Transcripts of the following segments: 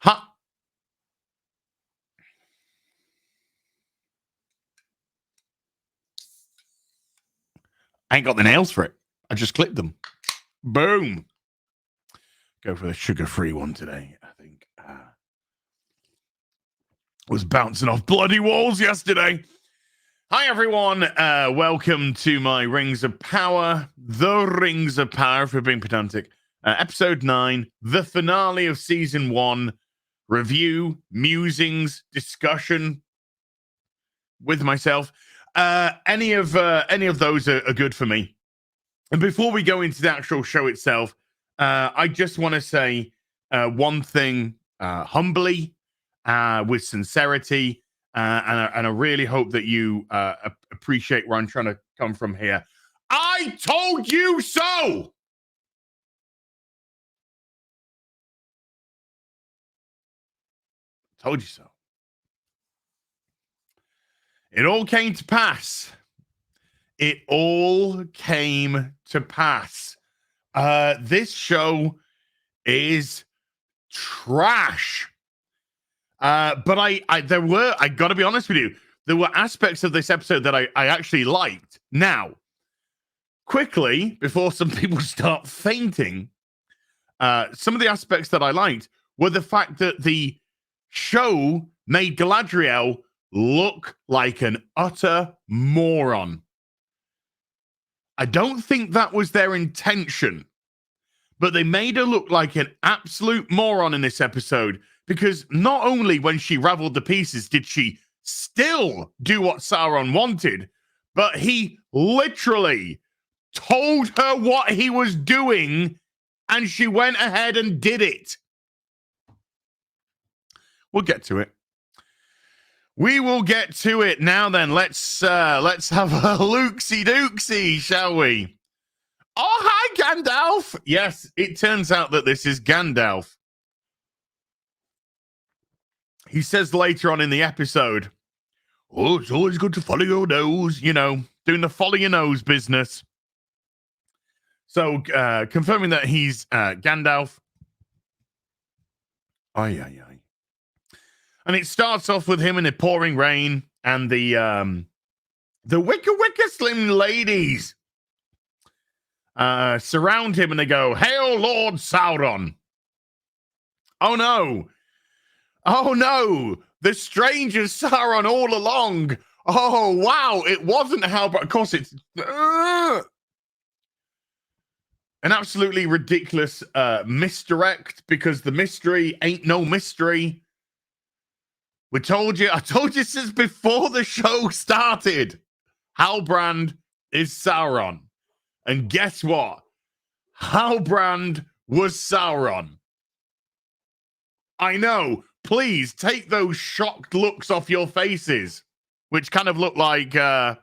Ha! I ain't got the nails for it. I just clipped them. Boom. Go for the sugar-free one today, I think. Was bouncing off bloody walls yesterday. Hi, everyone. Welcome to my Rings of Power. The Rings of Power, if we're being pedantic. Episode 9, the finale of Season 1. Review, musings, discussion with myself. Any of those are good for me. And before we go into the actual show itself, I just want to say one thing humbly, with sincerity, and I really hope that you appreciate where I'm trying to come from here. I told you so! Told you so. It all came to pass. It all came to pass. This show is trash. But I gotta be honest with you, there were aspects of this episode that I actually liked. Now, quickly, before some people start fainting, some of the aspects that I liked were the fact that the show made Galadriel look like an utter moron. I don't think that was their intention, but they made her look like an absolute moron in this episode, because not only when she raveled the pieces did she still do what Sauron wanted, but he literally told her what he was doing and she went ahead and did it. We'll get to it. We will get to it now. Then let's have a Lukesy Dooksy, shall we? Oh, hi, Gandalf. Yes, it turns out that this is Gandalf. He says later on in the episode, "Oh, it's always good to follow your nose," you know, doing the follow your nose business. So, confirming that he's Gandalf. Aye, aye, aye. And it starts off with him in the pouring rain and the Wicca Slim ladies surround him and they go, "Hail, Lord Sauron." Oh, no. Oh, no. The stranger Sauron all along. Oh, wow. It wasn't how, but of course it's an absolutely ridiculous misdirect, because the mystery ain't no mystery. I told you since before the show started. Halbrand is Sauron. And guess what? Halbrand was Sauron. I know. Please take those shocked looks off your faces, which kind of look like... I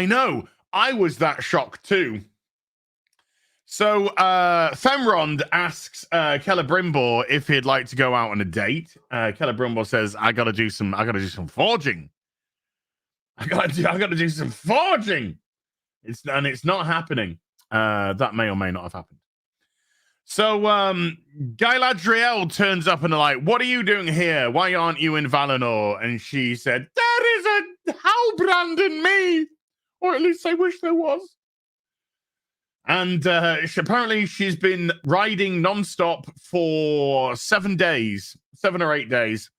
know. I was that shocked too. So Femrond asks Celebrimbor if he'd like to go out on a date. Celebrimbor says, I gotta do some forging. I gotta do some forging. It's not happening. That may or may not have happened. So Galadriel turns up and they're like, "What are you doing here? Why aren't you in Valinor?" And she said, "There is a Halbrand in me, or at least I wish there was." And apparently she's been riding nonstop for 7 or 8 days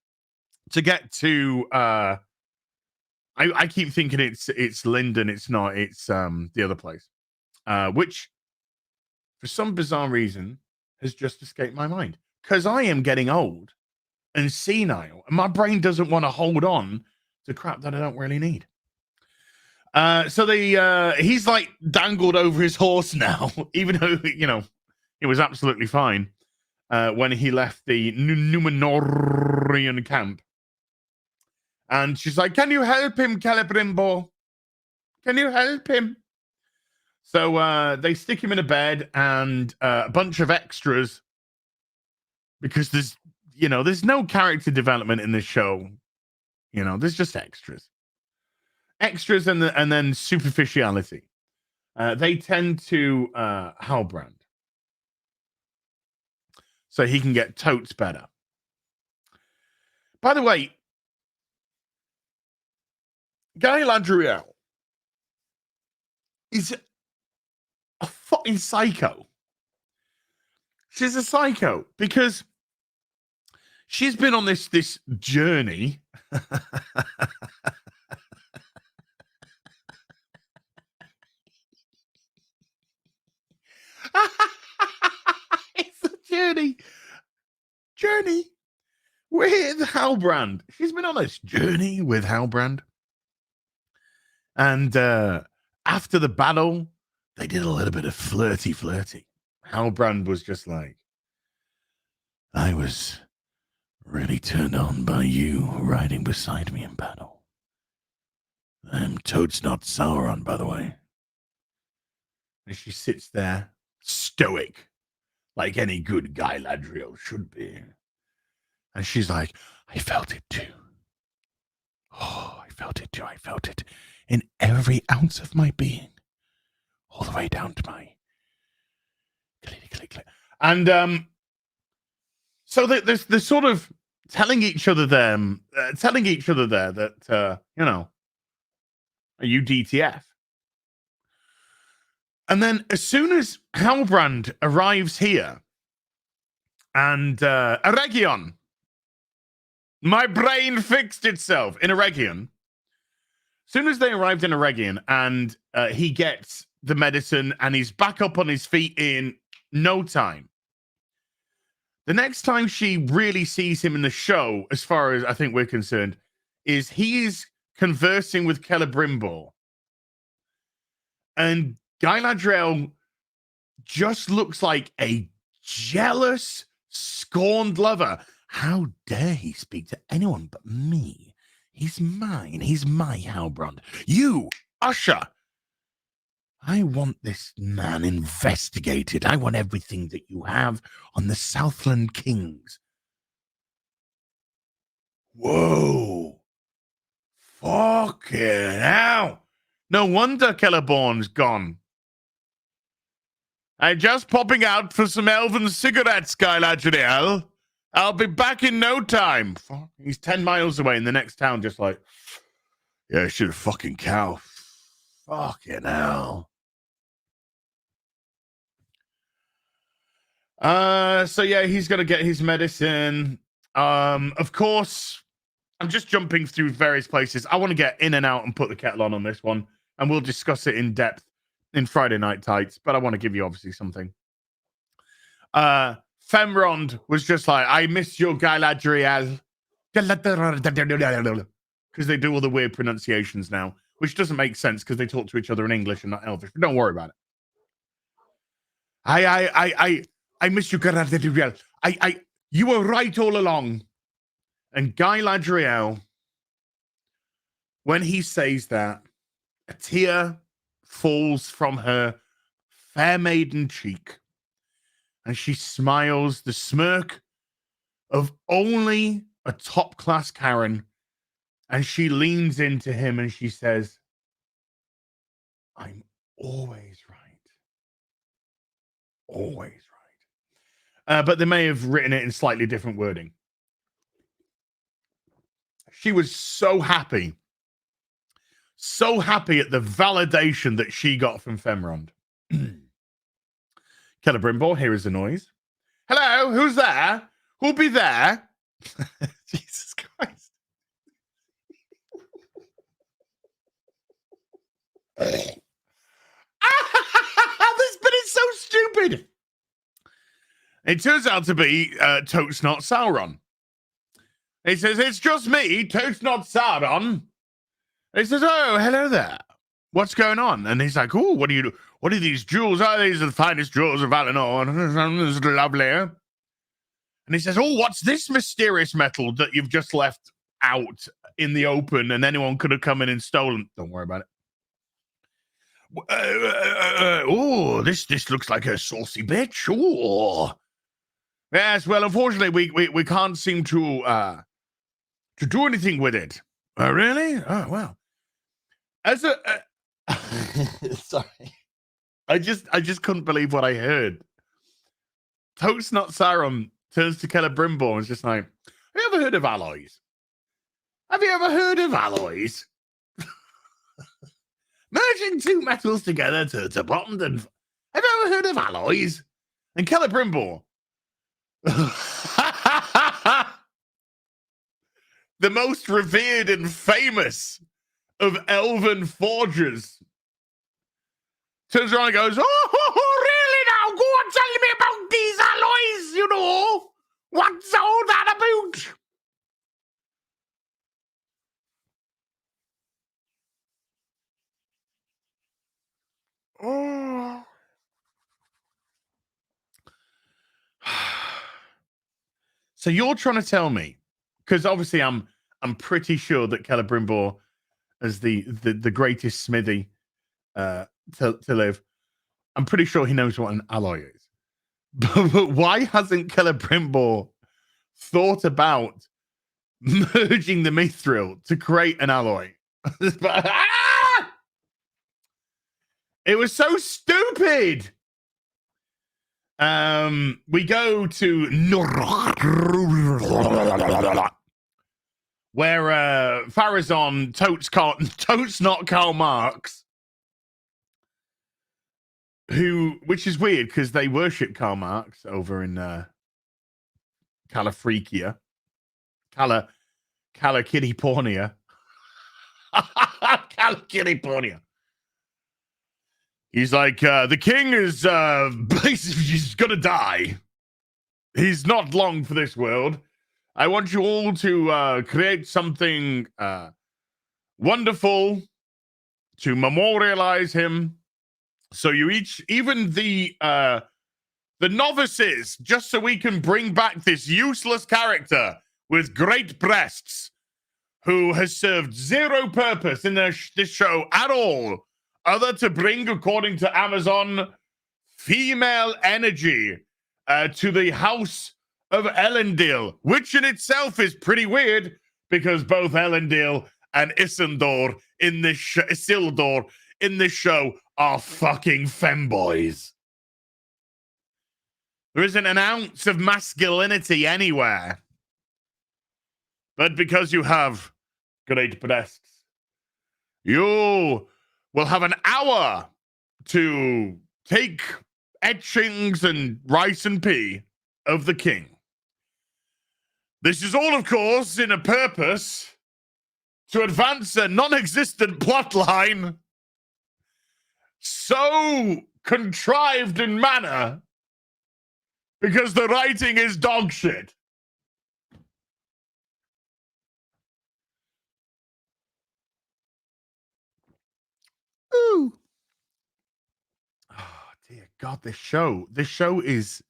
to get to. I keep thinking it's Linden. It's not. It's the other place, which for some bizarre reason has just escaped my mind, because I am getting old and senile, and my brain doesn't want to hold on to crap that I don't really need. So he's like dangled over his horse now, even though, you know, it was absolutely fine when he left the Numenorian camp. And she's like, "Can you help him, Celebrimbor? Can you help him?" So they stick him in a bed, and a bunch of extras, because there's no character development in this show. You know, there's just extras and then superficiality. They tend to Halbrand. so he can get totes better. By the way, Galadriel is a fucking psycho. She's a psycho because she's been on this journey. It's a journey with Halbrand. She's been on this journey with Halbrand. And after the battle, they did a little bit of flirty. Halbrand was just like, I was really turned on by you riding beside me in battle. I'm totes not Sauron, by the way. And she sits there, stoic, like any good Galadriel should be. And she's like, I felt it too. Oh, I felt it too. I felt it in every ounce of my being, all the way down to my click. And so they're sort of telling each other there that you know, are you DTF? And then as soon as Halbrand arrives here, and Eregion, my brain fixed itself in Eregion. As soon as they arrived in Eregion and he gets the medicine and he's back up on his feet in no time. The next time she really sees him in the show, as far as I think we're concerned, is he's conversing with Celebrimbor. And Galadriel just looks like a jealous, scorned lover. How dare he speak to anyone but me? He's mine. He's my Halbrand. You, Usher. I want this man investigated. I want everything that you have on the Southland Kings. Whoa. Fucking hell. No wonder Celeborn's gone. I'm just popping out for some elven cigarettes, Galadriel. I'll be back in no time. Fuck. He's 10 miles away in the next town, just like, yeah, should have fucking cow. Fucking hell. So yeah, he's gonna get his medicine. Of course, I'm just jumping through various places. I want to get in and out and put the kettle on this one, and we'll discuss it in depth in Friday Night Tights, but I want to give you obviously something. Femrond was just like, I miss your Galadriel. Because they do all the weird pronunciations now, which doesn't make sense because they talk to each other in English and not Elvish. But don't worry about it. I miss you, Galadriel. You were right all along. And Galadriel, when he says that, a tear falls from her fair maiden cheek. And she smiles the smirk of only a top-class Karen. And she leans into him and she says, I'm always right. Always right. But they may have written it in slightly different wording. She was so happy. So happy at the validation that she got from Femrond. Celebrimbor, here is the noise. Hello, who's there? Who'll be there? Jesus Christ. This bit is so stupid. It turns out to be Totes Not Sauron. He says, it's just me, Totes Not Sauron. He says, oh, hello there. What's going on? And he's like, oh, what do you do? What are these jewels? Oh, these are the finest jewels of Valinor. This is lovely. And he says, oh, what's this mysterious metal that you've just left out in the open and anyone could have come in and stolen? Don't worry about it. Oh, this looks like a saucy bitch. Oh, yes. Well, unfortunately, we can't seem to do anything with it. Really? Oh, well. As a sorry, I just couldn't believe what I heard. Totes Not Sauron turns to Celebrimbor and is just like, have you ever heard of alloys? Have you ever heard of alloys? Merging two metals together to bond and... Have you ever heard of alloys? And Celebrimbor, the most revered and famous of elven forgers, turns around and goes, oh, really now? Go on, tell me about these alloys, you know. What's all that about? Oh. So you're trying to tell me, because obviously I'm pretty sure that Celebrimbor, as the greatest smithy to live, I'm pretty sure he knows what an alloy is. But why hasn't Celebrimbor thought about merging the mithril to create an alloy? It was so stupid. We go to where Farazon totes not Karl Marx, which is weird because they worship Karl Marx over in Calafreakia, Calakittypornia. Calakittypornia. He's like, the king is basically he's gonna die. He's not long for this world. I want you all to create something wonderful to memorialize him. So you even the novices, just so we can bring back this useless character with great breasts who has served zero purpose in this show at all, other to bring, according to Amazon, female energy to the House of Elendil, which in itself is pretty weird because both Elendil and Isildur in this show are fucking femboys. There isn't an ounce of masculinity anywhere. But because you have great breasts, you will have an hour to take etchings and rice and pea of the king. This is all, of course, in a purpose to advance a non-existent plot line so contrived in manner because the writing is dog shit. Ooh. Oh, dear God, this show is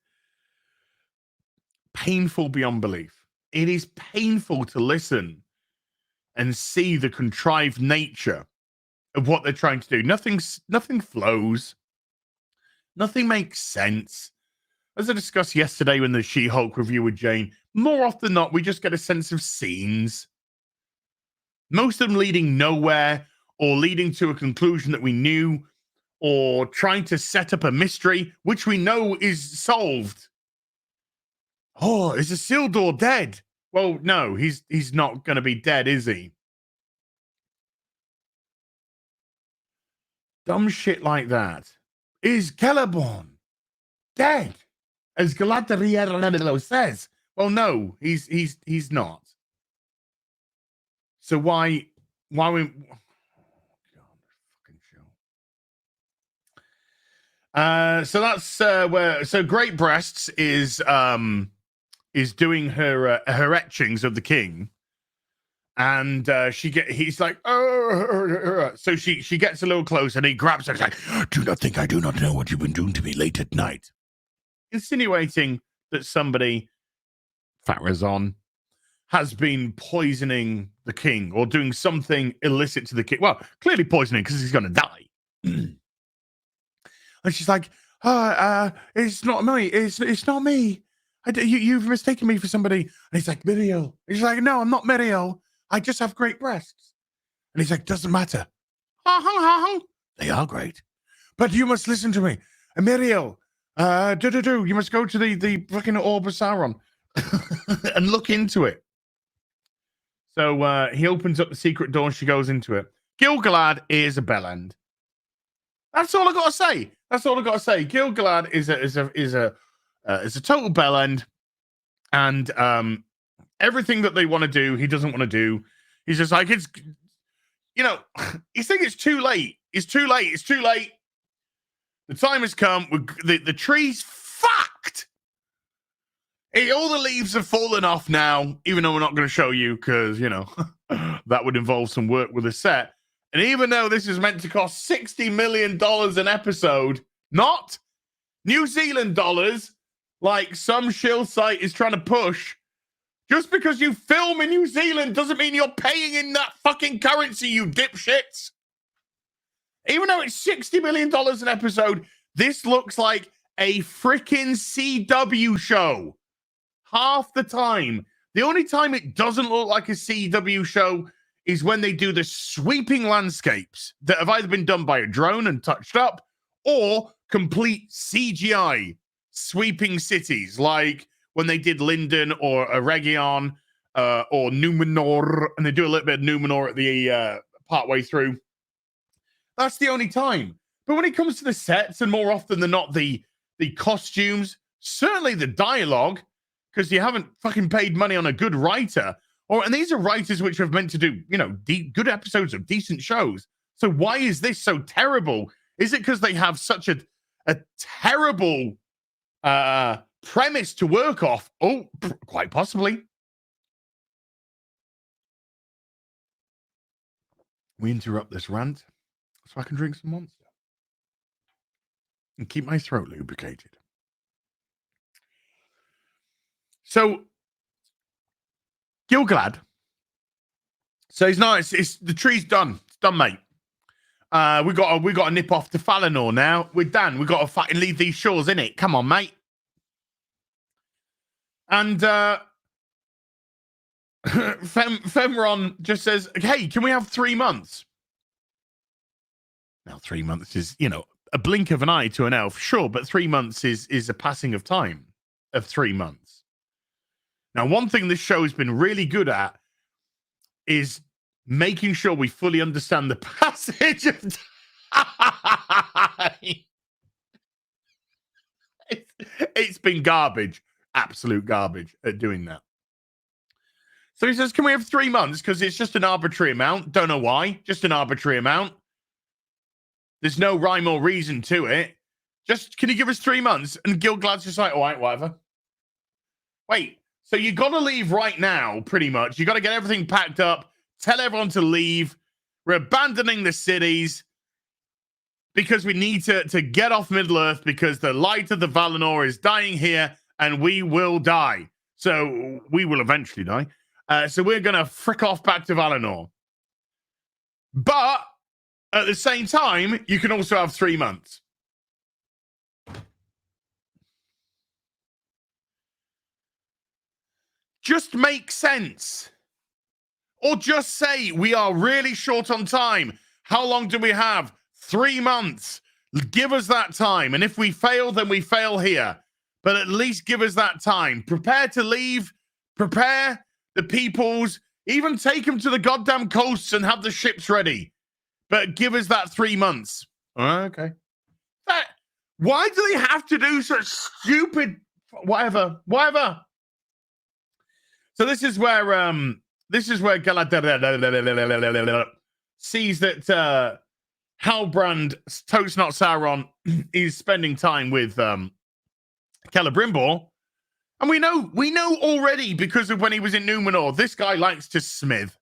painful beyond belief. It is painful to listen and see the contrived nature of what they're trying to do. Nothing flows. Nothing makes sense. As I discussed yesterday in the She-Hulk review with Jane, more often than not, we just get a sense of scenes. Most of them leading nowhere or leading to a conclusion that we knew or trying to set up a mystery, which we know is solved. Oh, is Isildur dead? Well, no, he's not going to be dead, is he? Dumb shit like that. Is Celeborn dead? As Galadriel says. Well, no, he's not. So why we? Oh, God, fucking show. So that's where. So Great Breasts is doing her etchings of the king, and he's like, oh. So she gets a little close, and he grabs her. He's like, do not think I do not know what you've been doing to me late at night, insinuating that somebody, Farazon, has been poisoning the king or doing something illicit to the king. Well, clearly poisoning because he's going to die. And she's like, it's not me. It's not me. You've mistaken me for somebody. And he's like, Miriel. He's like, no, I'm not Miriel. I just have great breasts. And he's like, doesn't matter. They are great. But you must listen to me. Miriel, you must go to the fucking Orb of Sauron. and look into it. So he opens up the secret door and she goes into it. Gil-galad is a bellend. That's all I got to say. Gil-galad is a total bellend, and everything that they want to do, he doesn't want to do. He's just like, it's, you know, he's thinking it's too late. It's too late. The time has come. The tree's fucked. All the leaves have fallen off now, even though we're not going to show you because, you know, that would involve some work with the set. And even though this is meant to cost $60 million an episode, not New Zealand dollars, like some shill site is trying to push, just because you film in New Zealand doesn't mean you're paying in that fucking currency, you dipshits. Even though it's $60 million an episode, this looks like a freaking CW show. Half the time. The only time it doesn't look like a CW show is when they do the sweeping landscapes that have either been done by a drone and touched up or complete CGI sweeping cities, like when they did Linden or Eregion or Numenor, and they do a little bit of Numenor at the partway through. That's the only time. But when it comes to the sets, and more often than not, the costumes, certainly the dialogue, because you haven't fucking paid money on a good writer. And these are writers which have meant to do, you know, good episodes of decent shows. So why is this so terrible? Is it because they have such a terrible premise to work off? Oh, quite possibly. We interrupt this rant so I can drink some Monster and keep my throat lubricated. So Gil-galad says, no, it's the tree's done. It's done, mate. We got to nip off to Valinor now. We're done. We got to fucking leave these shores, innit? Come on, mate. And Femron just says, hey, can we have 3 months? Now, 3 months is, you know, a blink of an eye to an elf, sure, but 3 months is a passing of time of 3 months. Now, one thing this show has been really good at is making sure we fully understand the passage of time. It's been garbage, absolute garbage at doing that. So he says, can we have 3 months? Because it's just an arbitrary amount. Don't know why. Just an arbitrary amount. There's no rhyme or reason to it. Just, can you give us 3 months? And Gil-galad's just like, all right, whatever. Wait. So you got to leave right now, pretty much. You got to get everything packed up, tell everyone to leave. We're abandoning the cities because we need to get off Middle-earth because the light of the Valinor is dying here and we will die. So we will eventually die. So we're going to frick off back to Valinor. But at the same time, you can also have 3 months. Just make sense. Or just say, we are really short on time. How long do we have? 3 months. Give us that time. And if we fail, then we fail here. But at least give us that time. Prepare to leave. Prepare the peoples. Even take them to the goddamn coasts and have the ships ready. But give us that 3 months. Okay. Why do they have to do such stupid... Whatever. So this is where Galad sees that Halbrand, Totes Not Sauron, is spending time with Celebrimbor. And we know already because of when he was in Numenor, this guy likes to smith.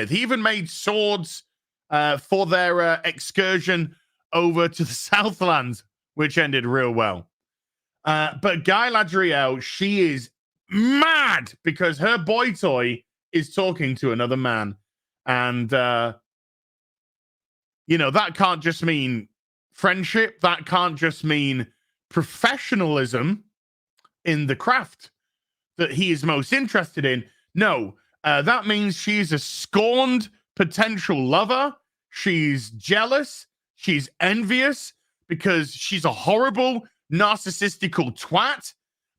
He even made swords for their excursion over to the Southlands, which ended real well. But Galadriel, she is mad because her boy toy is talking to another man. And, you know, that can't just mean friendship. That can't just mean professionalism in the craft that he is most interested in. No, that means she's a scorned potential lover. She's jealous. She's envious because she's a horrible narcissistical twat,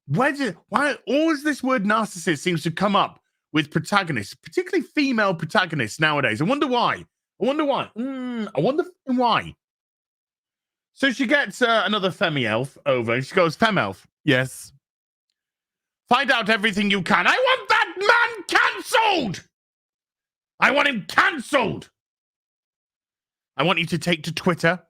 Why always this word narcissist seems to come up with protagonists, particularly female protagonists nowadays? I wonder why. I wonder why. So she gets another Femi elf over and she goes, Fem elf, yes. Find out everything you can. I want that man cancelled. I want him cancelled. I want you to take to Twitter.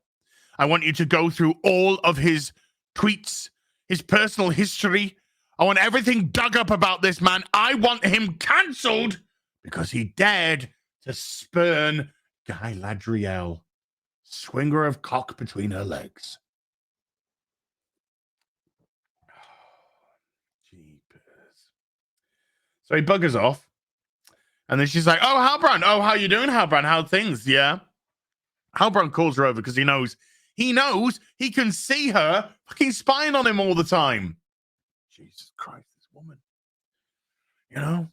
I want you to go through all of his tweets, his personal history. I want everything dug up about this man. I want him cancelled because he dared to spurn Guy Ladriel, swinger of cock between her legs. Jeepers. So he buggers off. And then she's like, oh, Halbrand. Oh, how you doing, Halbrand? How things? Yeah. Halbrand calls her over because he knows he can see her fucking spying on him all the time. Jesus Christ, this woman. You know?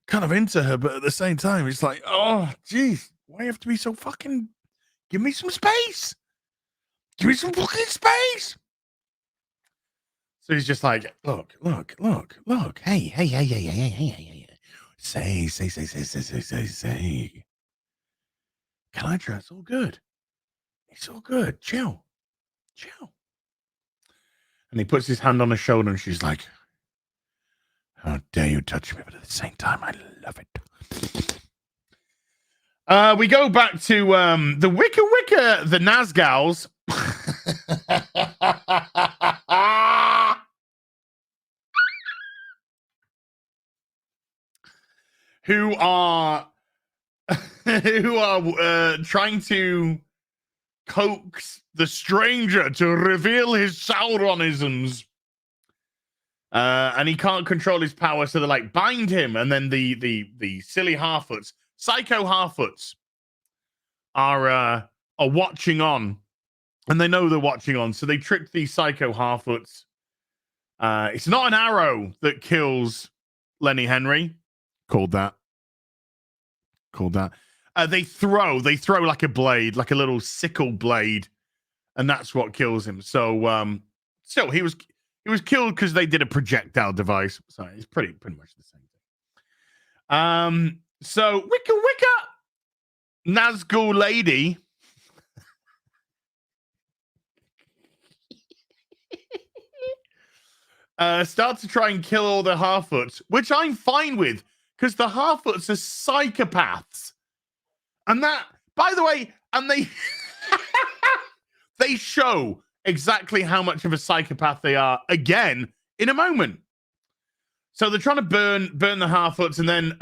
Kind of into her, but at the same time, it's like, oh, geez, why do you have to be so fucking... Give me some space. Give me some fucking space. So he's just like, look. Hey. Say. Can I dress? All good. It's all good. Chill. And he puts his hand on her shoulder and she's like, how dare you touch me, but at the same time, I love it. We go back to the Wicca, the Nazgals. who are trying to coax the stranger to reveal his Sauronisms. And he can't control his power, so they like bind him, and then the silly Harfoots, psycho Harfoots, are watching on, and they know they're watching on, so they trick these psycho Harfoots. It's not an arrow that kills Lenny Henry. Called that. They throw like a blade, like a little sickle blade, and that's what kills him. So still he was killed because they did a projectile device. So it's pretty much the same thing. So Wicca Nazgul lady start to try and kill all the Harfoots, which I'm fine with, because the Harfoots are psychopaths. And that, by the way, and they they show exactly how much of a psychopath they are again in a moment. So they're trying to burn the Harfoots, and then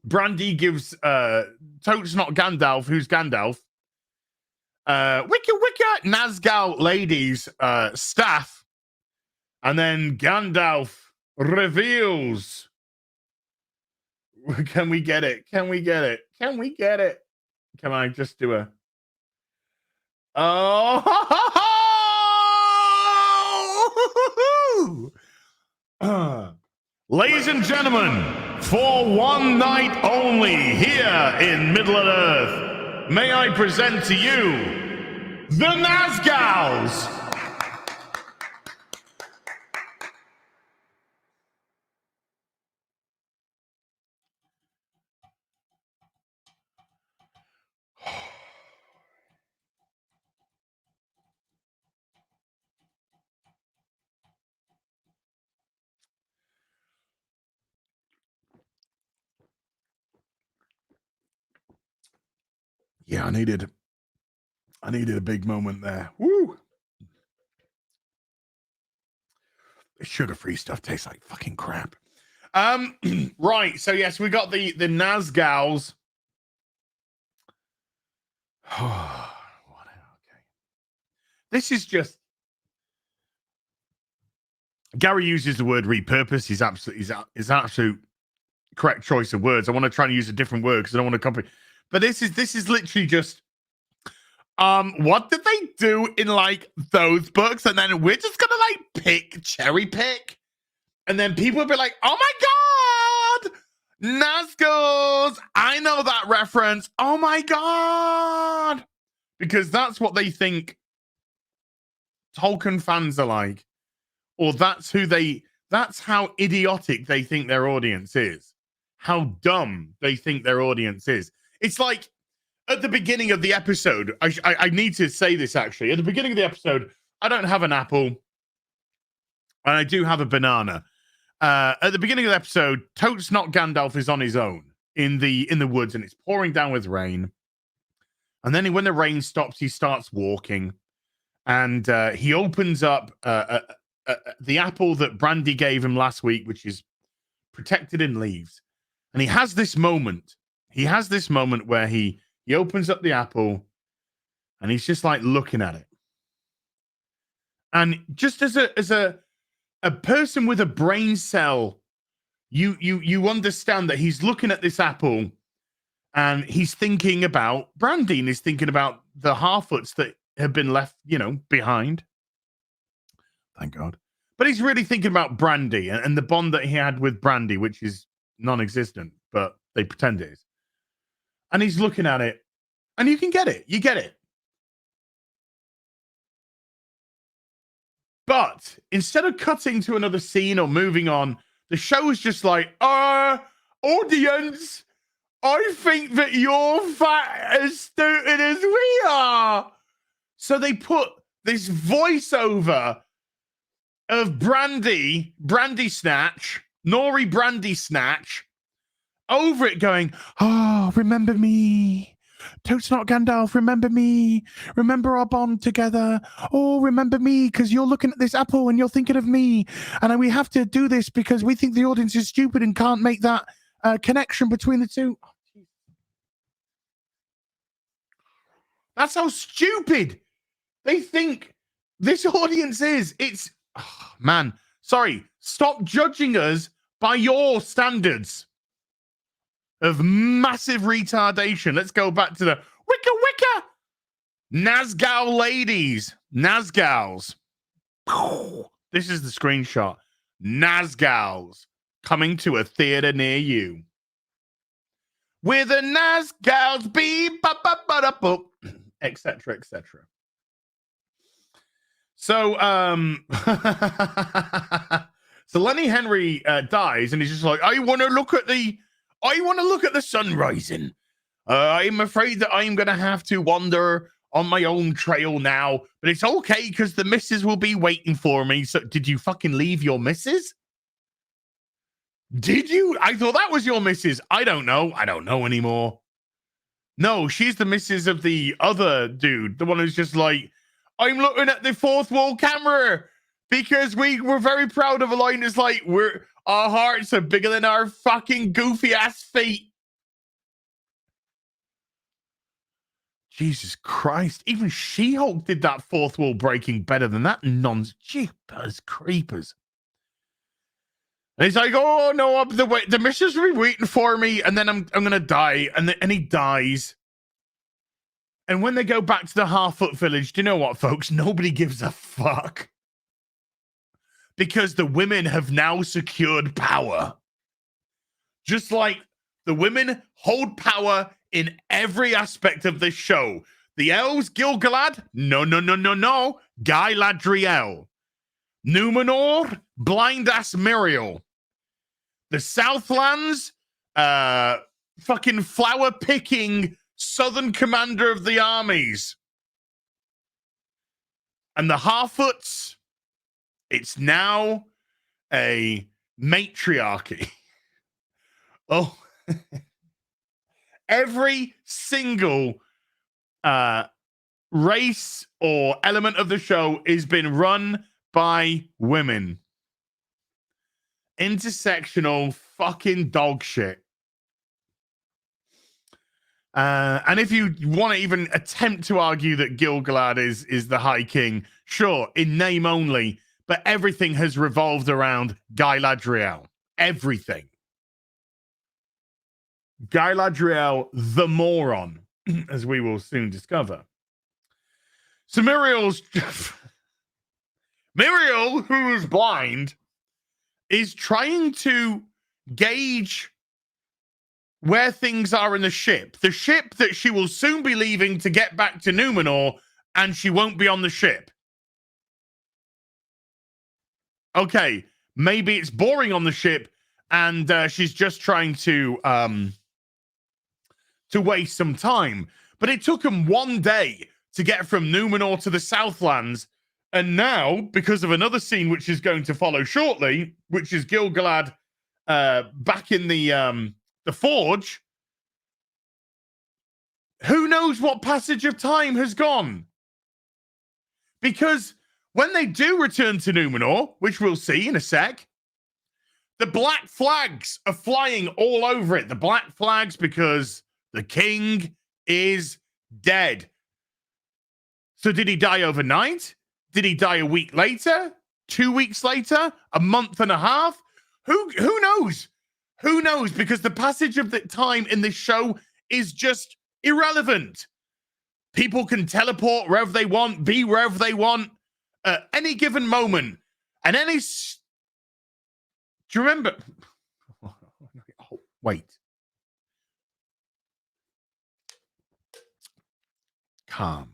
Brandy gives Totes not Gandalf, who's Gandalf, Wicca Nazgul ladies staff, and then Gandalf reveals. Can we get it? Can I just do a... Oh! Ladies and gentlemen, for one night only here in Middle-earth, may I present to you the Nazgals! Yeah, I needed a big moment there. Woo! This sugar-free stuff tastes like fucking crap. Right. So yes, we got the Nazgals. Okay. This is just... Gary uses the word repurpose. His absolute correct choice of words. I want to try and use a different word because I don't want to copy. But this is literally just what did they do in like those books? And then we're just gonna like cherry pick, and then people will be like, oh my god, Nazgûls, I know that reference. Oh my god. Because that's what they think Tolkien fans are like. or that's how idiotic they think their audience is, how dumb they think their audience is. It's like at the beginning of the episode, I need to say this actually. At the beginning of the episode, I don't have an apple, and I do have a banana. At the beginning of the episode, Totes Not Gandalf is on his own in the woods, and it's pouring down with rain. And then when the rain stops, he starts walking, and he opens up the apple that Brandy gave him last week, which is protected in leaves. And he has this moment. He has this moment where he opens up the apple, and he's just like looking at it. And just as a person with a brain cell, you understand that he's looking at this apple, and he's thinking about Brandy, and he's thinking about the Harfoots that have been left, behind. Thank God. But he's really thinking about Brandy and the bond that he had with Brandy, which is non-existent, but they pretend it is. And he's looking at it, and you can get it. You get it. But instead of cutting to another scene or moving on, the show is just like, audience, I think that you're fat as stupid as we are. So they put this voiceover of Brandy Snatch, Nori Brandy Snatch, over it going, oh, remember me. Totes Not Gandalf, remember me. Remember our bond together. Oh, remember me, because you're looking at this apple and you're thinking of me. And we have to do this because we think the audience is stupid and can't make that connection between the two. That's how stupid they think this audience is. It's, man, sorry. Stop judging us by your standards of massive retardation. Let's go back to the wicka. Nazgul ladies. Nazguls. This is the screenshot. Nazguls coming to a theater near you. With a Nazguls beep, etc., etc. So, so Lenny Henry dies, and he's just like, I want to look at the sun rising. I'm afraid that I'm going to have to wander on my own trail now, but it's okay because the missus will be waiting for me. So did you fucking leave your missus? Did you? I thought that was your missus. I don't know anymore. No, she's the missus of the other dude, the one who's just like, I'm looking at the fourth wall camera because we were very proud of a line. It's like, our hearts are bigger than our fucking goofy ass feet. Jesus Christ. Even She-Hulk did that fourth wall breaking better than that nonsense. Jeepers creepers. And he's like, oh no, the missus will be waiting for me, and then I'm gonna die. And he dies. And when they go back to the Harfoot village, do you know what, folks? Nobody gives a fuck. Because the women have now secured power. Just like the women hold power in every aspect of this show. The elves, Gil-galad? No. Galadriel. Numenor? Blind-ass Miriel. The Southlands? Fucking flower-picking Southern commander of the armies. And the Harfoots? It's now a matriarchy. Oh, every single race or element of the show is been run by women. Intersectional fucking dog shit. And if you want to even attempt to argue that Gil-galad is the High King, sure, in name only, but everything has revolved around Galadriel. Everything. Galadriel, the moron, as we will soon discover. So Miriel, who is blind, is trying to gauge where things are in the ship. The ship that she will soon be leaving to get back to Numenor, and she won't be on the ship. okay, maybe it's boring on the ship, and she's just trying to waste some time. But it took them 1 day to get from Numenor to the Southlands, and now, because of another scene which is going to follow shortly, which is Gil-galad back in the forge, who knows what passage of time has gone? Because when they do return to Numenor, which we'll see in a sec, the black flags are flying all over it. The black flags because the king is dead. So did he die overnight? Did he die a week later? 2 weeks later? A month and a half? Who knows? Who knows? Because the passage of the time in this show is just irrelevant. People can teleport wherever they want, be wherever they want, at any given moment. And any... Do you remember? Oh, wait. Calm.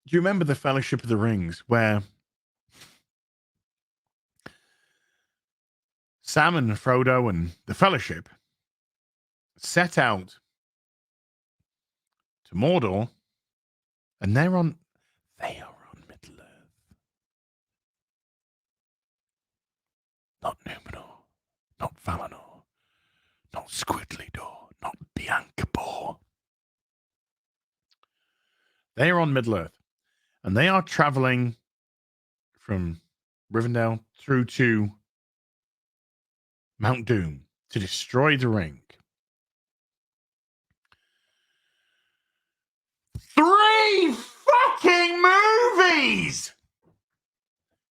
Do you remember the Fellowship of the Rings, where Sam and Frodo and the Fellowship set out to Mordor, and they are on Middle-earth. Not Numenor, not Valinor, not Squidlydor, not Bianca-Bor. They are on Middle-earth, and they are traveling from Rivendell through to Mount Doom to destroy the ring. 3 fucking movies!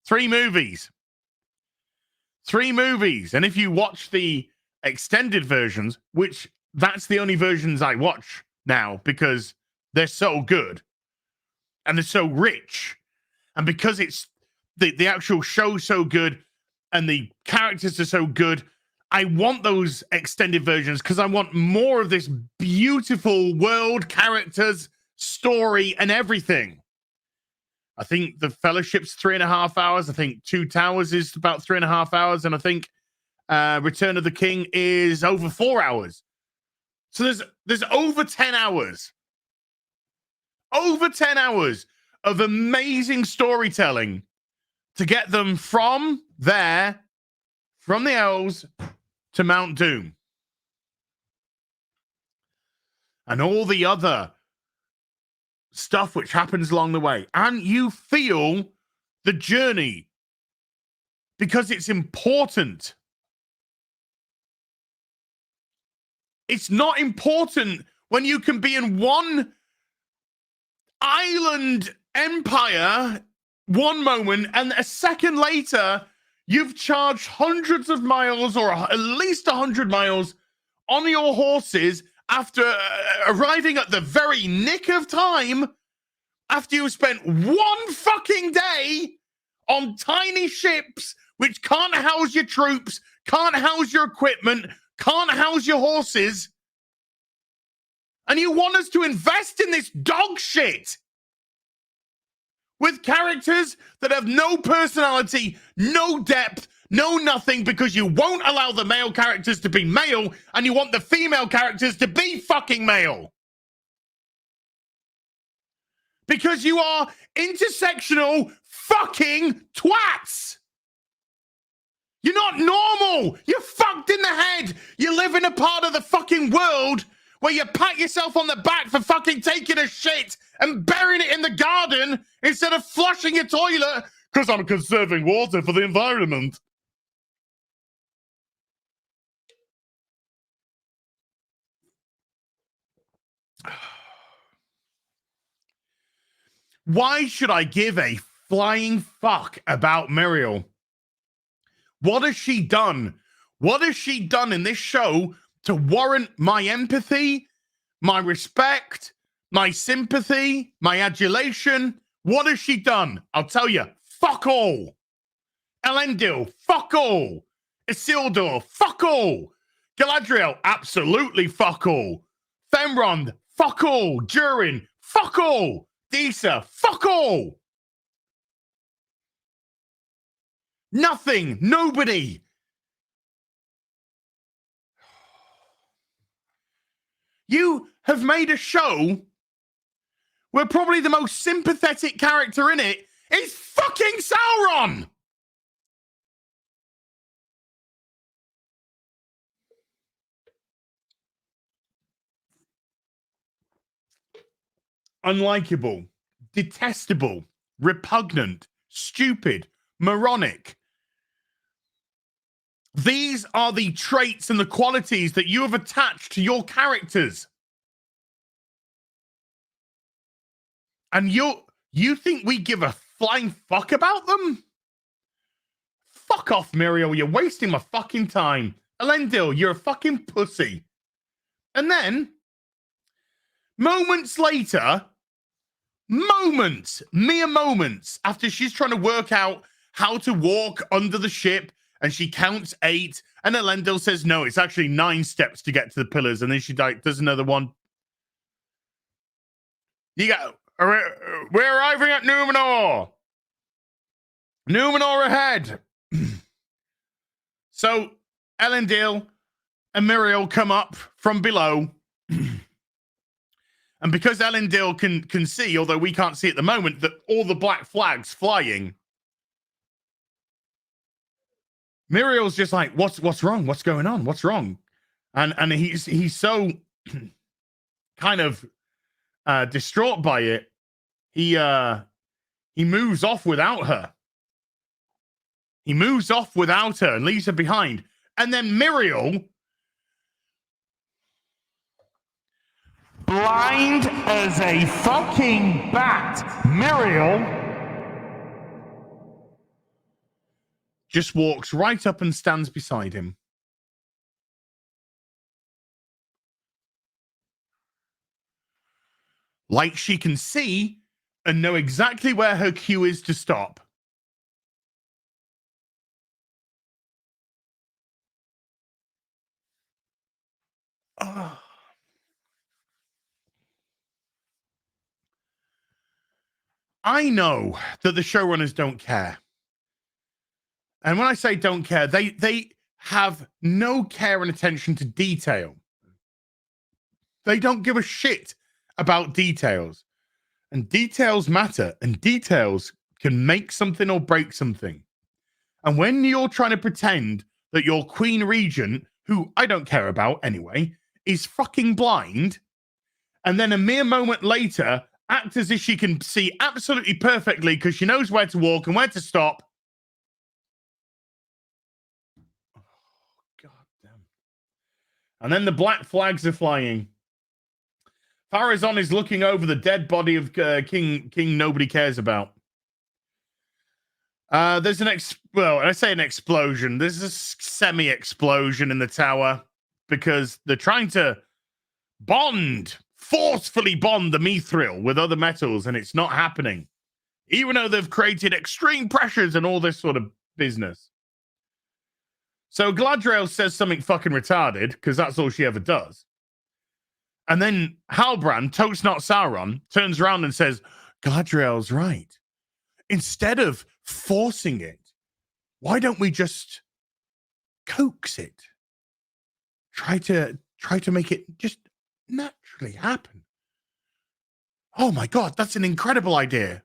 3 movies. 3 movies. And if you watch the extended versions, which that's the only versions I watch now because they're so good and they're so rich, and because it's the actual show so good and the characters are so good, I want those extended versions because I want more of this beautiful world, characters, story, and everything. I think the Fellowship's 3.5 hours. I think Two Towers is about 3.5 hours, and I think Return of the King is over 4 hours. So there's over 10 hours. Over 10 hours of amazing storytelling to get them from there, from the Elves to Mount Doom. And all the other stuff which happens along the way. And you feel the journey because it's important. It's not important when you can be in one island empire one moment and a second later you've charged hundreds of miles or at least 100 miles on your horses after arriving at the very nick of time after you've spent 1 fucking day on tiny ships which can't house your troops, can't house your equipment, can't house your horses. And you want us to invest in this dog shit with characters that have no personality, no depth, no nothing, because you won't allow the male characters to be male and you want the female characters to be fucking male. Because you are intersectional fucking twats. You're not normal. You're fucked in the head. You live in a part of the fucking world where you pat yourself on the back for fucking taking a shit and burying it in the garden instead of flushing your toilet because I'm conserving water for the environment. Why should I give a flying fuck about Muriel? What has she done? What has she done in this show to warrant my empathy, my respect, my sympathy, my adulation? What has she done? I'll tell you, fuck all. Elendil, fuck all. Isildur, fuck all. Galadriel, absolutely fuck all. Femrond, fuck all. Durin, fuck all. Disa, fuck all. Nothing. Nobody. You have made a show where probably the most sympathetic character in it is fucking Sauron. Unlikable, detestable, repugnant, stupid, moronic. These are the traits and the qualities that you have attached to your characters. And you think we give a flying fuck about them? Fuck off, Muriel. You're wasting my fucking time. Elendil, you're a fucking pussy. And then, moments later, mere moments after she's trying to work out how to walk under the ship, and she counts 8, and Elendil says, no, it's actually 9 steps to get to the pillars, and then she does another one. We're arriving at Numenor. Numenor ahead. So Elendil and Muriel come up from below. And because Elendil can see, although we can't see at the moment, that all the black flags flying, Muriel's just like, what's wrong? What's going on? What's wrong? And he's so kind of distraught by it. He moves off without her. He moves off without her and leaves her behind. And then Muriel, blind as a fucking bat, Muriel just walks right up and stands beside him. Like she can see and know exactly where her cue is to stop. Oh. I know that the showrunners don't care. And when I say don't care, they have no care and attention to detail. They don't give a shit about details. And details matter. And details can make something or break something. And when you're trying to pretend that your Queen Regent, who I don't care about anyway, is fucking blind, and then a mere moment later act as if she can see absolutely perfectly because she knows where to walk and where to stop. Oh, God damn. And then the black flags are flying. Farazon is looking over the dead body of King nobody cares about. There's I say an explosion. There's a semi-explosion in the tower because they're trying to forcefully bond the mithril with other metals, and it's not happening. Even though they've created extreme pressures and all this sort of business. So Galadriel says something fucking retarded, because that's all she ever does. And then Halbrand, totes not Sauron, turns around and says, Galadriel's right. Instead of forcing it, why don't we just coax it? Try to make it just naturally happen. Oh my God, that's an incredible idea.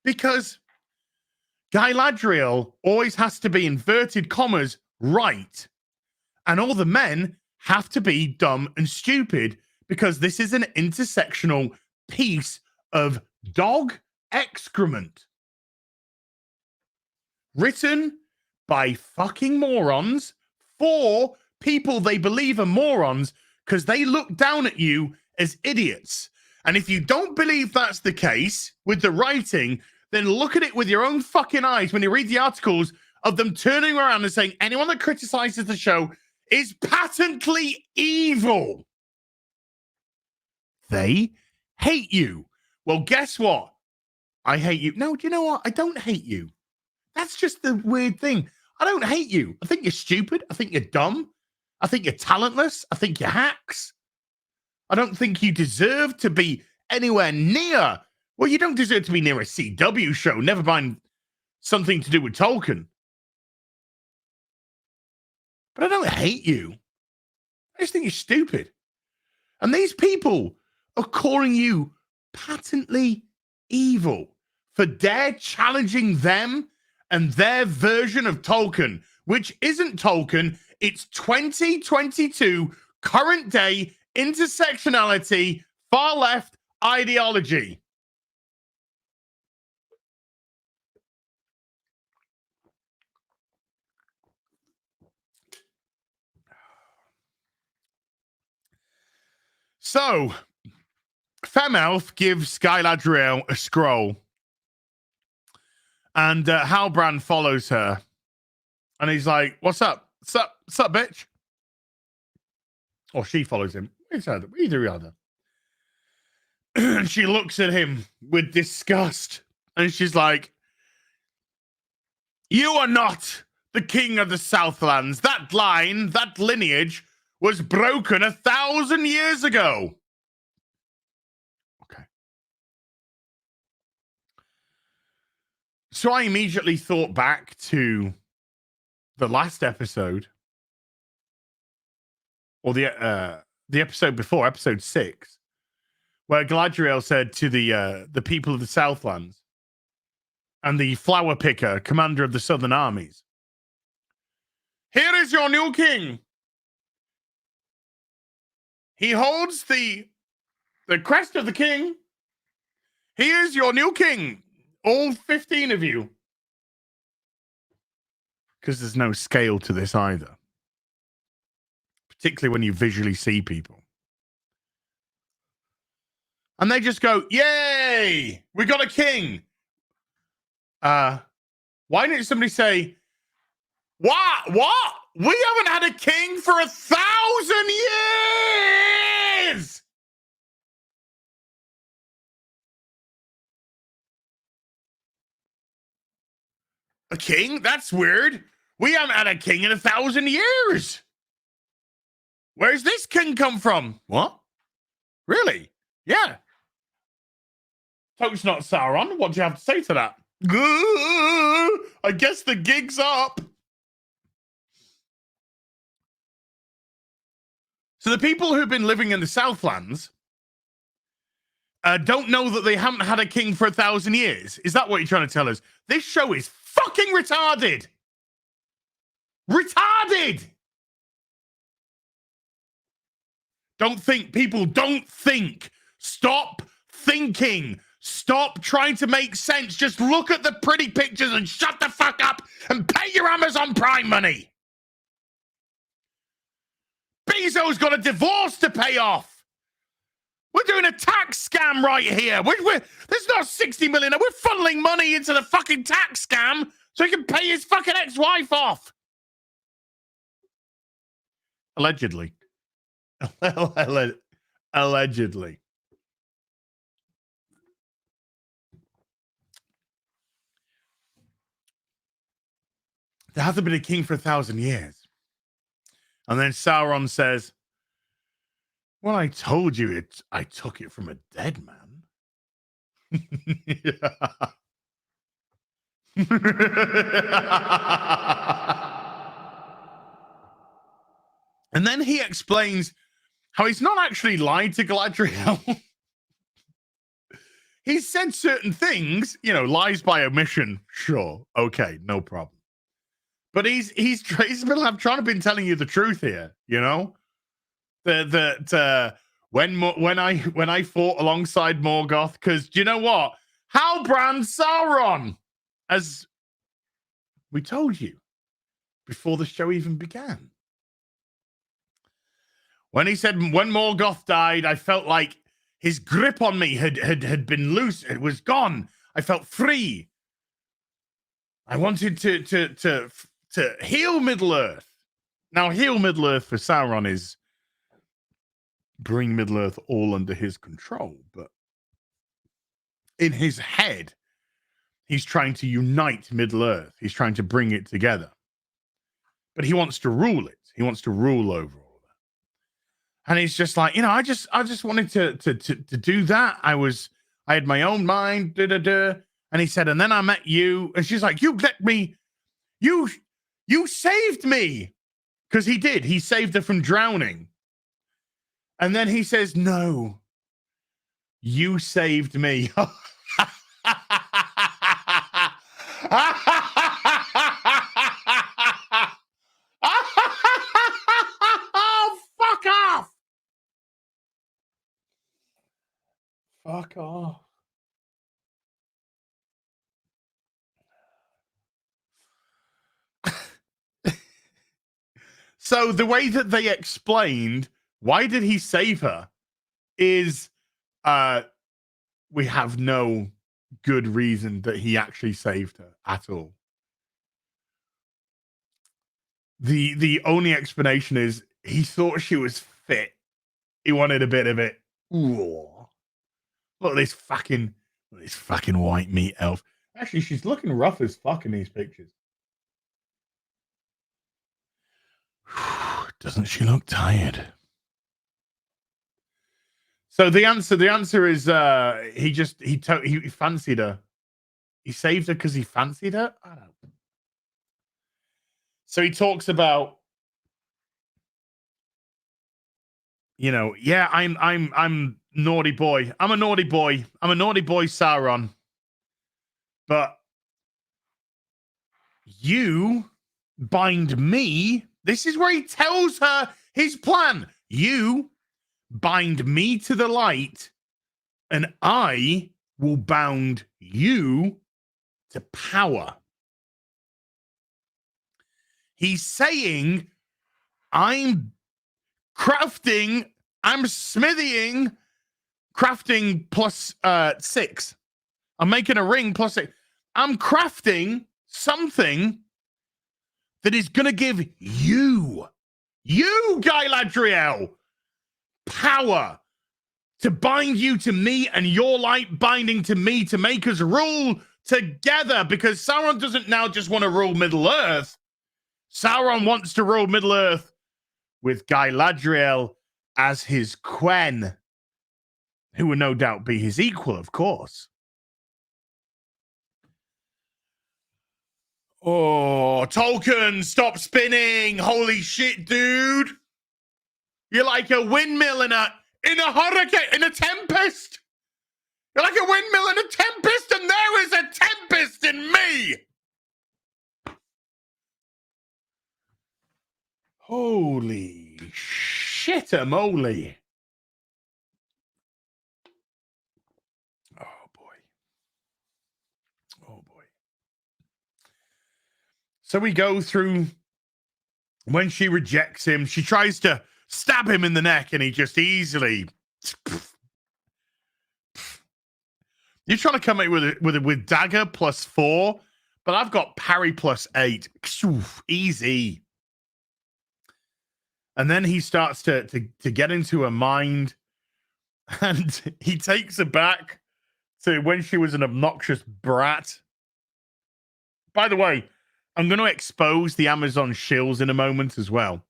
Because Galadriel always has to be, inverted commas, right. And all the men have to be dumb and stupid because this is an intersectional piece of dog excrement. Written by fucking morons for people they believe are morons because they look down at you as idiots. And if you don't believe that's the case with the writing, then look at it with your own fucking eyes when you read the articles of them turning around and saying anyone that criticizes the show is patently evil. They hate you. Well, guess what? I hate you. No, do you know what? I don't hate you. That's just the weird thing. I don't hate you. I think you're stupid. I think you're dumb. I think you're talentless. I think you're hacks. I don't think you deserve to be anywhere near. Well, you don't deserve to be near a CW show, never mind something to do with Tolkien. But I don't hate you. I just think you're stupid. And these people are calling you patently evil for dare challenging them and their version of Tolkien, which isn't Tolkien. It's 2022 current day intersectionality, far left ideology. So, Femelf gives Galadriel a scroll, and Halbrand follows her, and he's like, "What's up? What's up? What's up, bitch?" Or she follows him. Either other. And she looks at him with disgust, and she's like, "You are not the king of the Southlands. That line, that lineage, was broken 1,000 years ago." Okay. So I immediately thought back to the last episode, or the episode before, episode 6, where Galadriel said to the people of the Southlands and the flower picker, commander of the Southern armies, "Here is your new king. He holds the crest of the king. He is your new king, all 15 of you." Because there's no scale to this either, particularly when you visually see people. And they just go, "Yay, we got a king." Why didn't somebody say, What? We haven't had a king for 1,000 years. A king? That's weird. We haven't had a king in 1,000 years. Where's this king come from? What? Really? Yeah. Tote's not Sauron. What do you have to say to that? I guess the gig's up. So the people who've been living in the Southlands don't know that they haven't had a king for 1,000 years. Is that what you're trying to tell us? This show is fucking retarded. Retarded. Don't think, people. Don't think. Stop thinking. Stop trying to make sense. Just look at the pretty pictures and shut the fuck up and pay your Amazon Prime money. Bezos got a divorce to pay off. We're doing a tax scam right here. There's not 60 million. We're funneling money into the fucking tax scam so he can pay his fucking ex-wife off. Allegedly. Allegedly. There hasn't been a king for 1,000 years. And then Sauron says, "Well, I told you it. I took it from a dead man." And then he explains how he's not actually lied to Galadriel. He said certain things, lies by omission. Sure. Okay, no problem. But he's been trying to been telling you the truth here, that when I fought alongside Morgoth, because do you know what? Halbrand Sauron, as we told you before the show even began. When he said, when Morgoth died, I felt like his grip on me had been loose. It was gone. I felt free. I wanted to heal Middle-earth. Now, heal Middle-earth for Sauron is bring Middle-earth all under his control. But in his head, he's trying to unite Middle-earth. He's trying to bring it together. But he wants to rule it. He wants to rule over all that. And he's just like, I just wanted to do that. I had my own mind. And he said, and then I met you. And she's like, you saved me. Because he did. He saved her from drowning. And then he says, no, you saved me. Oh, fuck off. Fuck off. So the way that they explained why did he save her is we have no good reason that he actually saved her at all. The only explanation is he thought she was fit. He wanted a bit of it. Ooh. Look at this fucking white meat elf. Actually, she's looking rough as fuck in these pictures. Doesn't she look tired? So the answer is he fancied her. He saved her because he fancied her. I don't know. So he talks about, yeah, I'm naughty boy. I'm a naughty boy. I'm a naughty boy, Sauron. But you bind me. This is where he tells her his plan. You bind me to the light, and I will bound you to power. He's saying, I'm crafting, I'm smithying, crafting plus 6. I'm making a ring plus 6. I'm crafting something that is going to give you, Galadriel, power to bind you to me and your light binding to me to make us rule together, because Sauron doesn't now just want to rule Middle-earth. Sauron wants to rule Middle-earth with Galadriel as his queen, who will no doubt be his equal, of course. Oh, Tolkien, stop spinning. Holy shit, dude. You're like a windmill in a hurricane, in a tempest. You're like a windmill in a tempest, and there is a tempest in me. Holy shit-a-moly. Oh, boy. Oh, boy. So we go through, when she rejects him, she tries to stab him in the neck, and he just easily... You're trying to come in with dagger plus 4, but I've got parry plus 8. Easy. And then he starts to get into her mind, and he takes her back to when she was an obnoxious brat. By the way, I'm going to expose the Amazon shills in a moment as well,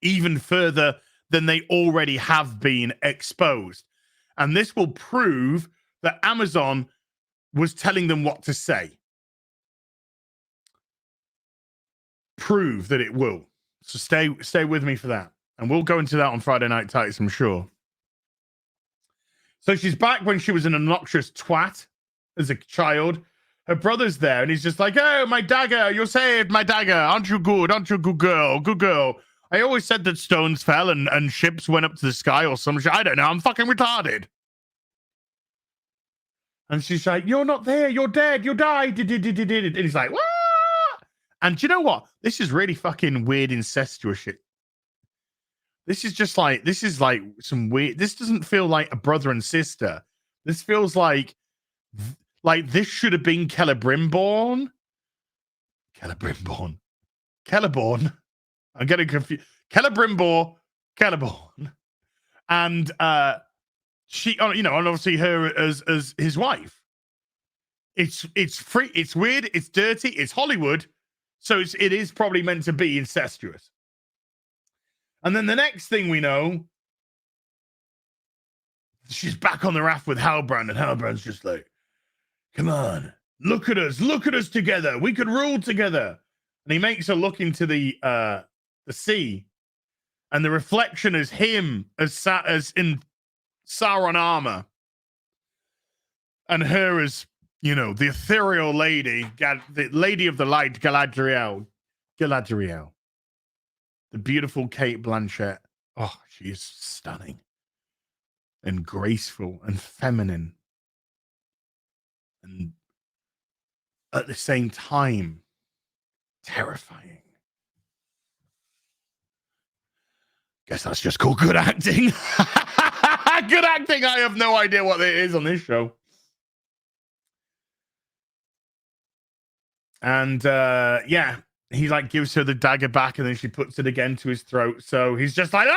even further than they already have been exposed. And this will prove that Amazon was telling them what to say. Prove that it will. So stay with me for that. And we'll go into that on Friday Night Tights, I'm sure. So she's back when she was an obnoxious twat as a child. Her brother's there, and he's just like, oh, my dagger, you saved my dagger. Aren't you good? Aren't you a good girl? Good girl. I always said that stones fell and ships went up to the sky or some shit. I don't know. I'm fucking retarded. And she's like, you're not there. You're dead. You died. And he's like, what? And do you know what? This is really fucking weird incestuous shit. This is like some weird, this doesn't feel like a brother and sister. This feels like this should have been Celeborn. I'm getting confused. Celeborn. And she, and obviously her as his wife. It's free. It's weird. It's dirty. It's Hollywood. So it is probably meant to be incestuous. And then the next thing we know, she's back on the raft with Halbrand, and Halbrand's just like, come on, look at us together. We could rule together. And he makes her look into the sea, and the reflection is him as in Sauron armor, and her as, you know, the ethereal lady, the lady of the light, Galadriel, the beautiful Kate Blanchett. Oh, she is stunning and graceful and feminine, and at the same time terrifying. Guess that's just called good acting. Good acting. I have no idea what it is on this show. And yeah, he like gives her the dagger back, and then she puts it again to his throat. So he's just like,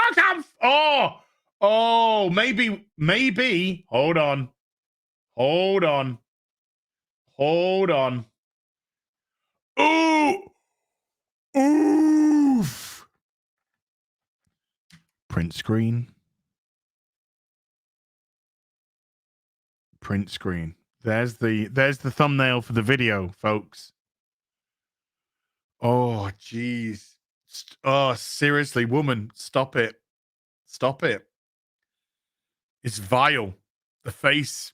oh, maybe. Hold on. Oof. Print screen. There's the thumbnail for the video, folks. Oh, jeez. Oh, seriously, woman, stop it. It's vile. The face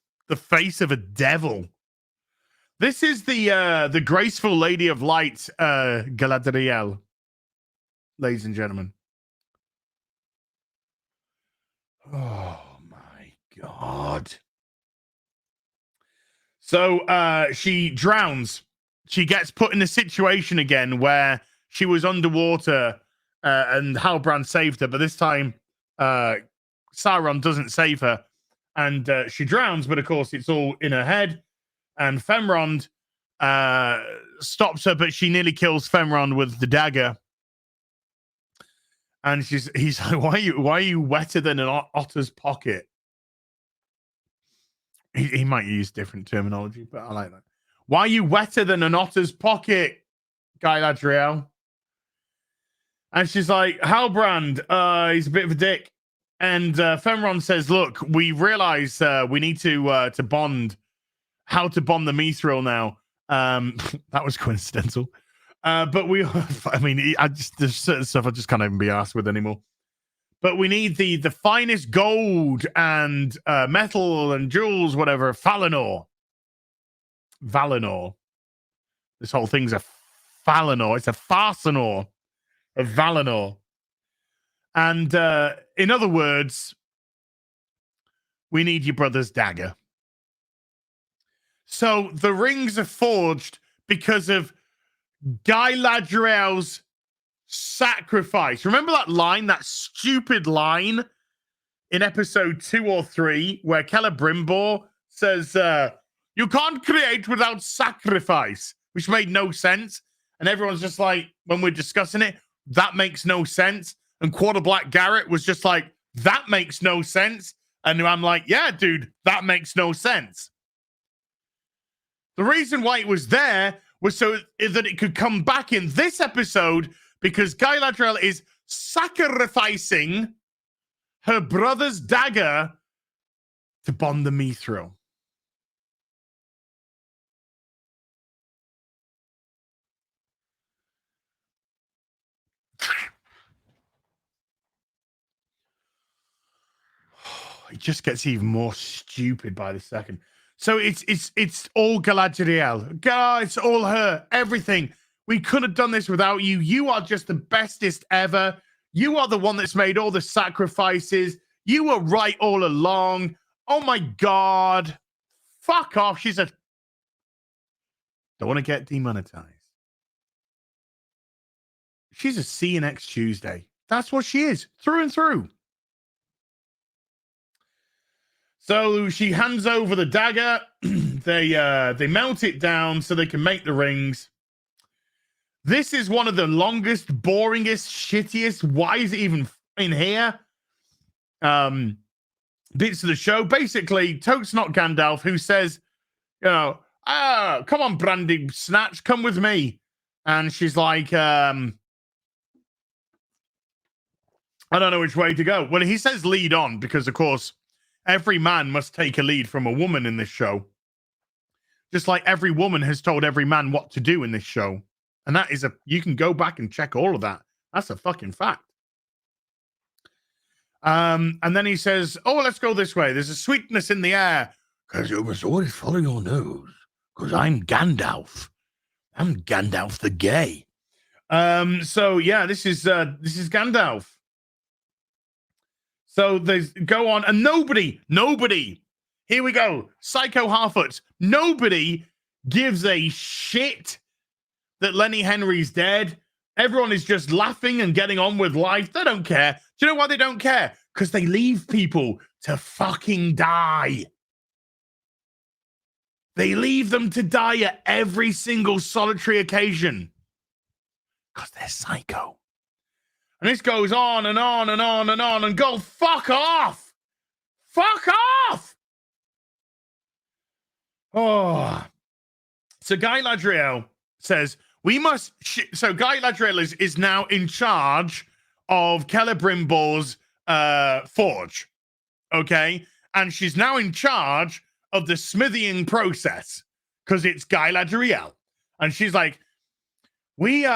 of a devil. This is the graceful lady of light, Galadriel, ladies and gentlemen. Oh my God. So she drowns. She gets put in a situation again where she was underwater and Halbrand saved her, but this time Sauron doesn't save her, and she drowns, but of course it's all in her head, and Femrond stops her, but she nearly kills Femrond with the dagger. And he's like, why are you wetter than an otter's pocket? He might use different terminology, but I like that. Why are you wetter than an otter's pocket, Galadriel? And she's like, Halbrand, he's a bit of a dick. And Femrond says, look, we realize we need to bond. How to bomb the Mithril now. That was coincidental. But there's certain stuff I just can't even be asked with anymore. But we need the finest gold and metal and jewels, whatever. Valinor. This whole thing's a Valinor. It's a Farsanor of Valinor. And in other words, we need your brother's dagger. So the rings are forged because of Galadriel's sacrifice. Remember that line, that stupid line in episode 2 or 3 where Celebrimbor says, you can't create without sacrifice, which made no sense. And everyone's just like, when we're discussing it, that makes no sense. And Quarterblack Garrett was just like, that makes no sense. And I'm like, yeah, dude, that makes no sense. The reason why it was there was so that it could come back in this episode, because Galadriel is sacrificing her brother's dagger to bond the Mithril. It just gets even more stupid by the second. So it's all Galadriel. God, it's all her. Everything. We could have done this without you. You are just the bestest ever. You are the one that's made all the sacrifices. You were right all along. Oh my God. Fuck off. She's a... Don't want to get demonetized. She's a see you next Tuesday. That's what she is. Through and through. So she hands over the dagger. They melt it down so they can make the rings. This is one of the longest, boringest, shittiest, why is it even in here? Bits of the show. Basically, Totes not Gandalf, who says, you know, come on, Brandy Snatch, come with me. And she's like, I don't know which way to go. Well, he says lead on because, of course, every man must take a lead from a woman in this show. Just like every woman has told every man what to do in this show. And that is you can go back and check all of that. That's a fucking fact. And then he says, oh, let's go this way. There's a sweetness in the air. Because you must always follow your nose. Because I'm Gandalf. I'm Gandalf the gay. So yeah, this is Gandalf. So there's go on, and nobody, here we go, Psycho Harfoot, nobody gives a shit that Lenny Henry's dead. Everyone is just laughing and getting on with life. They don't care. Do you know why they don't care? Because they leave people to fucking die. They leave them to die at every single solitary occasion. Because they're psycho. And this goes on and on and on and on and go, fuck off. Fuck off. Oh. So Guy Ladriel says, we must... So Guy Ladriel is now in charge of Celebrimbor's forge. Okay? And she's now in charge of the smithing process. Because it's Guy Ladriel. And she's like, we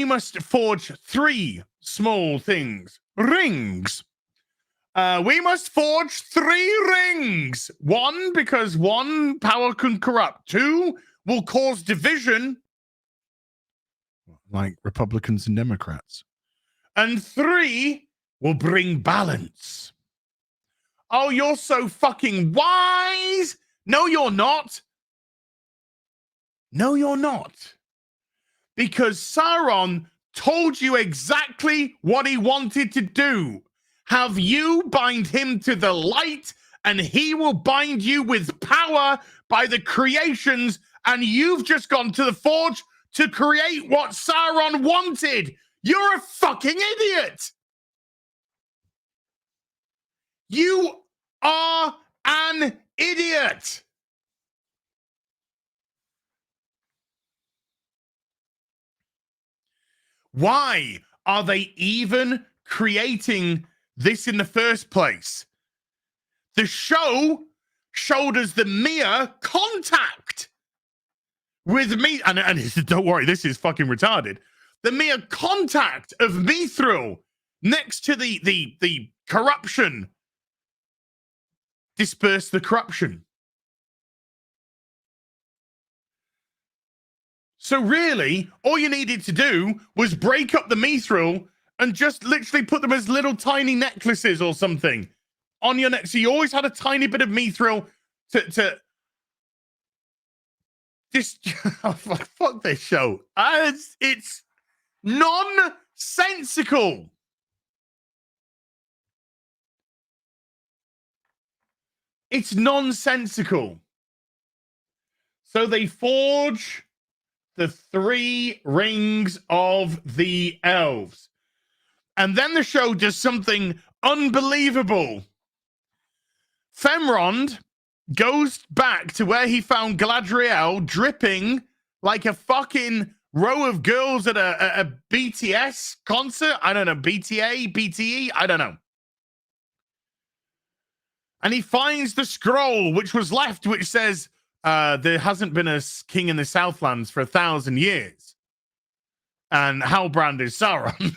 must forge 3 small things. Rings. We must forge 3 rings. 1, because 1, power can corrupt. 2, will cause division. Like Republicans and Democrats. And 3, will bring balance. Oh, you're so fucking wise. No, you're not. No, you're not. Because Sauron told you exactly what he wanted to do. Have you bind him to the light, and he will bind you with power by the creations, and you've just gone to the forge to create what Sauron wanted. You're a fucking idiot. You are an idiot. Why are they even creating this in the first place? The show showed us the mere contact with me, and don't worry, this is fucking retarded. The mere contact of Mithril next to the corruption dispersed the corruption. So really, all you needed to do was break up the mithril and just literally put them as little tiny necklaces or something on your neck. So you always had a tiny bit of mithril to just oh, fuck this show. It's nonsensical. It's nonsensical. So they forge the 3 rings of the elves. And then the show does something unbelievable. Femrond goes back to where he found Galadriel dripping like a fucking row of girls at a BTS concert. I don't know, BTA, BTE, I don't know. And he finds the scroll which was left, which says, there hasn't been a king in the Southlands for 1,000 years. And Halbrand is Sauron.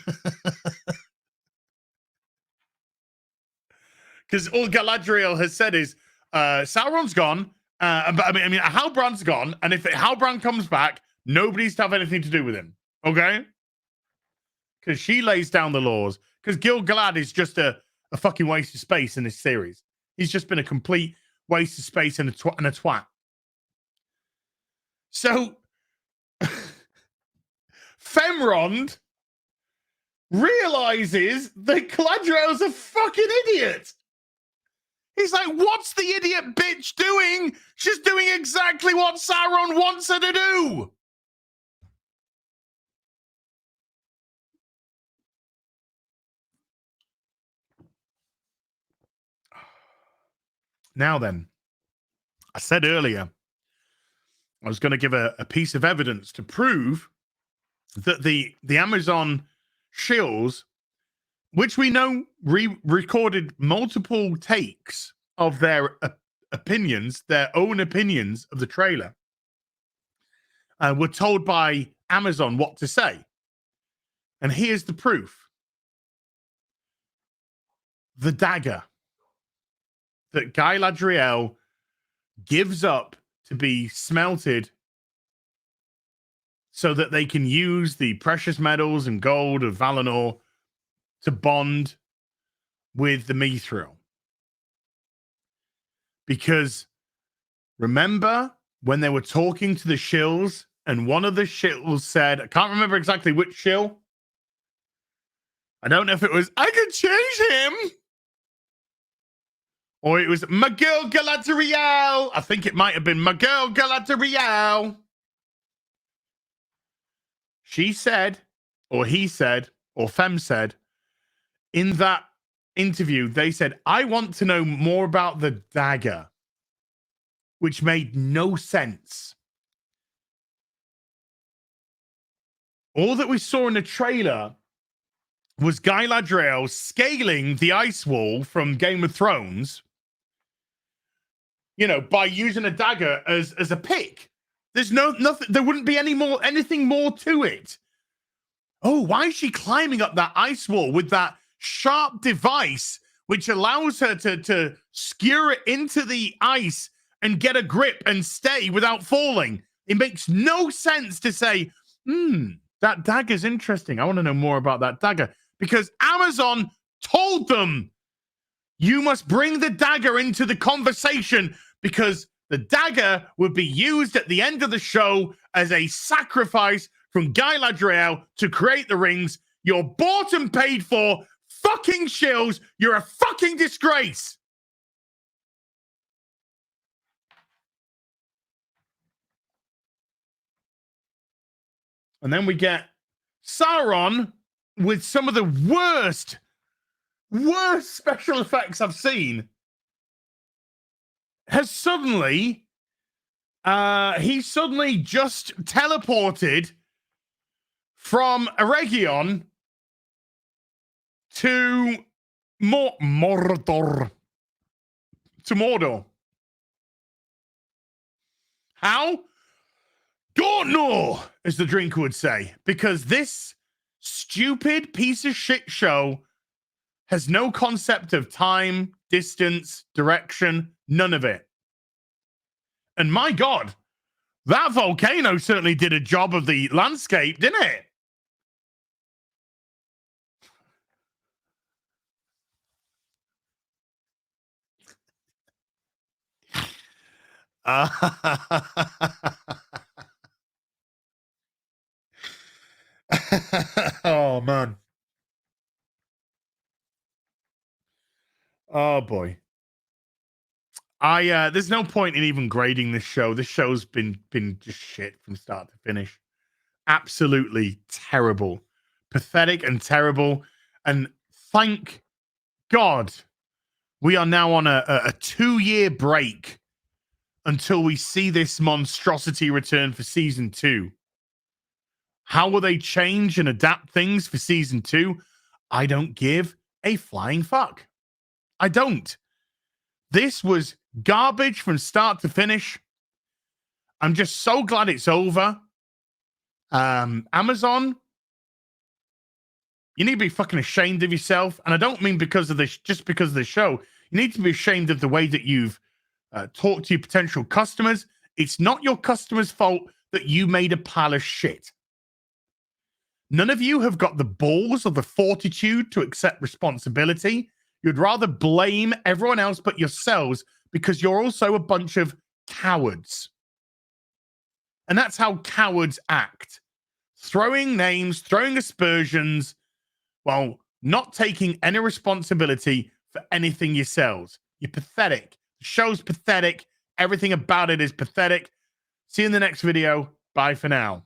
Because all Galadriel has said is, Sauron's gone. But I mean, Halbrand's gone. And if Halbrand comes back, nobody's to have anything to do with him. Okay? Because she lays down the laws. Because Gil-galad is just a fucking waste of space in this series. He's just been a complete waste of space and a twat. So, Femrond realizes that Galadriel's a fucking idiot. He's like, what's the idiot bitch doing? She's doing exactly what Sauron wants her to do. Now then, I said earlier, I was going to give a piece of evidence to prove that the Amazon shills which we know recorded multiple takes of their opinions, their own opinions of the trailer, were told by Amazon what to say. And here's the proof. The dagger that Guy Ladriel gives up to be smelted so that they can use the precious metals and gold of Valinor to bond with the Mithril. Because remember when they were talking to the shills and one of the shills said, I can't remember exactly which shill. I don't know if it was, I can change him. Or it was my girl Galadriel. I think it might have been my girl Galadriel. She said, or he said, or Fem said, in that interview, they said, I want to know more about the dagger, which made no sense. All that we saw in the trailer was Guy Ladriel scaling the ice wall from Game of Thrones, you know, by using a dagger as a pick. There's nothing, there wouldn't be anything more to it. Oh, why is she climbing up that ice wall with that sharp device which allows her to skewer it into the ice and get a grip and stay without falling? It makes no sense to say, that dagger's interesting. I want to know more about that dagger. Because Amazon told them, you must bring the dagger into the conversation because the dagger would be used at the end of the show as a sacrifice from Guy Ladriel to create the rings. You're bought and paid for. Fucking shills. You're a fucking disgrace. And then we get Sauron with some of the worst special effects I've seen. He suddenly just teleported from Eregion to Mordor. To Mordor. How? Don't know, as the drinker would say, because this stupid piece of shit show has no concept of time, distance, direction, none of it. And my God, that volcano certainly did a job of the landscape, didn't it? Oh, man. Oh, boy. There's no point in even grading this show. This show's been just shit from start to finish. Absolutely terrible. Pathetic and terrible. And thank God we are now on a 2-year break until we see this monstrosity return for season 2. How will they change and adapt things for season 2? I don't give a flying fuck. I don't. This was garbage from start to finish. I'm just so glad it's over. Amazon, you need to be fucking ashamed of yourself. And I don't mean because of this, just because of the show. You need to be ashamed of the way that you've talked to your potential customers. It's not your customers' fault that you made a pile of shit. None of you have got the balls or the fortitude to accept responsibility. You'd rather blame everyone else but yourselves because you're also a bunch of cowards. And that's how cowards act. Throwing names, throwing aspersions, while not taking any responsibility for anything yourselves. You're pathetic. The show's pathetic. Everything about it is pathetic. See you in the next video. Bye for now.